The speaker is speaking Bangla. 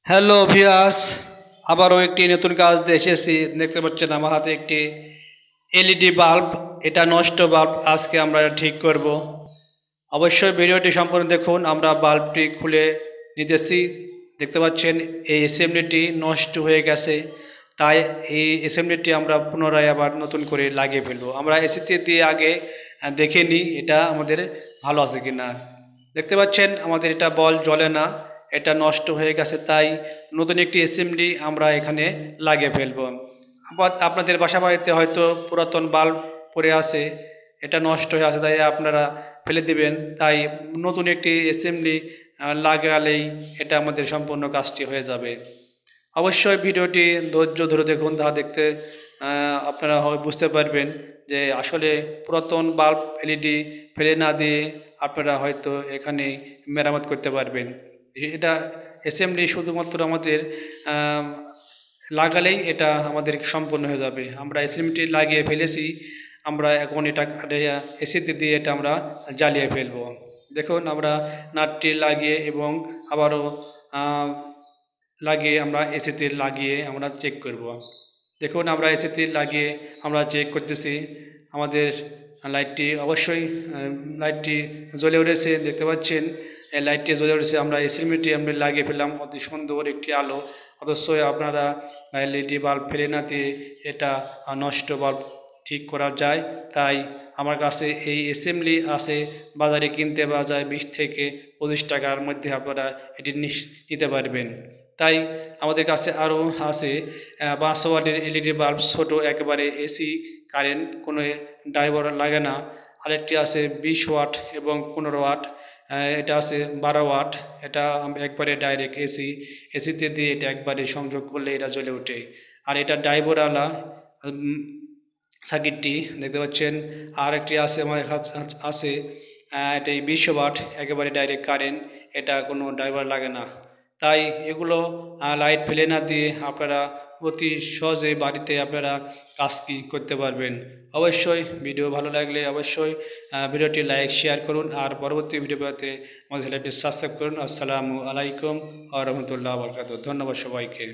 হ্যালো ভিউয়ার্স, আবারও একটি নতুন কাজ দিয়ে এসেছি। দেখতে পাচ্ছেন আমার হাতে একটি এলইডি বাল্ব। এটা নষ্ট বাল্ব, আজকে আমরা ঠিক করব। অবশ্যই ভিডিওটি সম্পূর্ণ দেখুন। আমরা বাল্বটি খুলে নিতেছি। দেখতে পাচ্ছেন এই অ্যাসেম্বলিটি নষ্ট হয়ে গেছে, তাই এই অ্যাসেম্বলিটি আমরা পুনরায় আবার নতুন করে লাগিয়ে ফেলবো। আমরা এসিতে দিয়ে আগে দেখে নিই এটা আমাদের ভালো আছে কিনা। দেখতে পাচ্ছেন আমাদের এটা বল জ্বলে না, এটা নষ্ট হয়ে গেছে, তাই নতুন একটি অ্যাসেম্বলি আমরা এখানে লাগিয়ে ফেলব। আবার আপনাদের বাসা বাড়িতে হয়তো পুরাতন বাল্ব পড়ে আছে, এটা নষ্ট হয়ে আছে, তাই আপনারা ফেলে দিবেন। তাই নতুন একটি অ্যাসেম্বলি লাগালেই এটা আমাদের সম্পূর্ণ কাজটি হয়ে যাবে। অবশ্যই ভিডিওটি ধৈর্য ধরে দেখুন, তা দেখতে আপনারা বুঝতে পারবেন যে আসলে পুরাতন বাল্ব এলইডি ফেলে না দিয়ে আপনারা হয়তো এখানে মেরামত করতে পারবেন। এটা অ্যাসেম্বলি শুধুমাত্র আমাদের লাগালেই এটা আমাদের সম্পূর্ণ হয়ে যাবে। আমরা অ্যাসেম্বলিটি লাগিয়ে ফেলেছি, আমরা এখন এটা এসিতে দিয়ে এটা আমরা জ্বালিয়ে ফেলবো। দেখুন আমরা নাটটি লাগিয়ে এবং আবারও লাগিয়ে আমরা এসিতে লাগিয়ে আমরা চেক করব। দেখুন আমরা এসিতে লাগিয়ে আমরা চেক করতেছি, আমাদের লাইটটি অবশ্যই লাইটটি জ্বলে উঠেছে। দেখতে পাচ্ছেন এই লাইটটি জ্বলে উঠেছে। আমরা এসিমিটি আমরা লাগিয়ে ফেললাম, অতি সুন্দর একটি আলো। অবশ্যই আপনারা এলইডি বাল্ব ফেলে না দিয়ে এটা নষ্ট বাল্ব ঠিক করা যায়। তাই আমার কাছে এই অ্যাসেম্বলি আছে, বাজারে কিনতে পাওয়া যায় 20 থেকে 25 টাকার মধ্যে, আপনারা এটি নিতে পারবেন। তাই আমাদের কাছে আরও আছে 5 ওয়াটের এলইডি বাল্ব, ছোট একেবারে এসি কারেন্ট, কোনো ড্রাইভার লাগে না। আরেকটি আছে 20 ওয়াট এবং 15 ওয়াট, এটা আছে 12 ওয়াট। এটা একবারে ডাইরেক্ট এসিতে দিয়ে এটা একবারে সংযোগ করলে এটা জ্বলে ওঠে। আর এটা ড্রাইভারওয়ালা সার্কিটটি দেখতে পাচ্ছেন। আর একটি আছে আমার আছে, এটা 20 ওয়াট, একেবারে ডাইরেক্ট কারেন্ট, এটা কোনো ড্রাইভার লাগে না। তাই এগুলো লাইট ফেলে না দিয়ে আপনারা অতি সহজে বাড়িতে আপনারা কাজটি করতে পারবেন। অবশ্যই ভিডিও ভালো লাগলে অবশ্যই ভিডিওটি লাইক শেয়ার করুন, আর পরবর্তী ভিডিও পেতে আমাদের চ্যানেলটি সাবস্ক্রাইব করুন। আসসালামু আলাইকুম ওয়া রাহমাতুল্লাহি ওয়া বারাকাতুহু। ধন্যবাদ সবাইকে।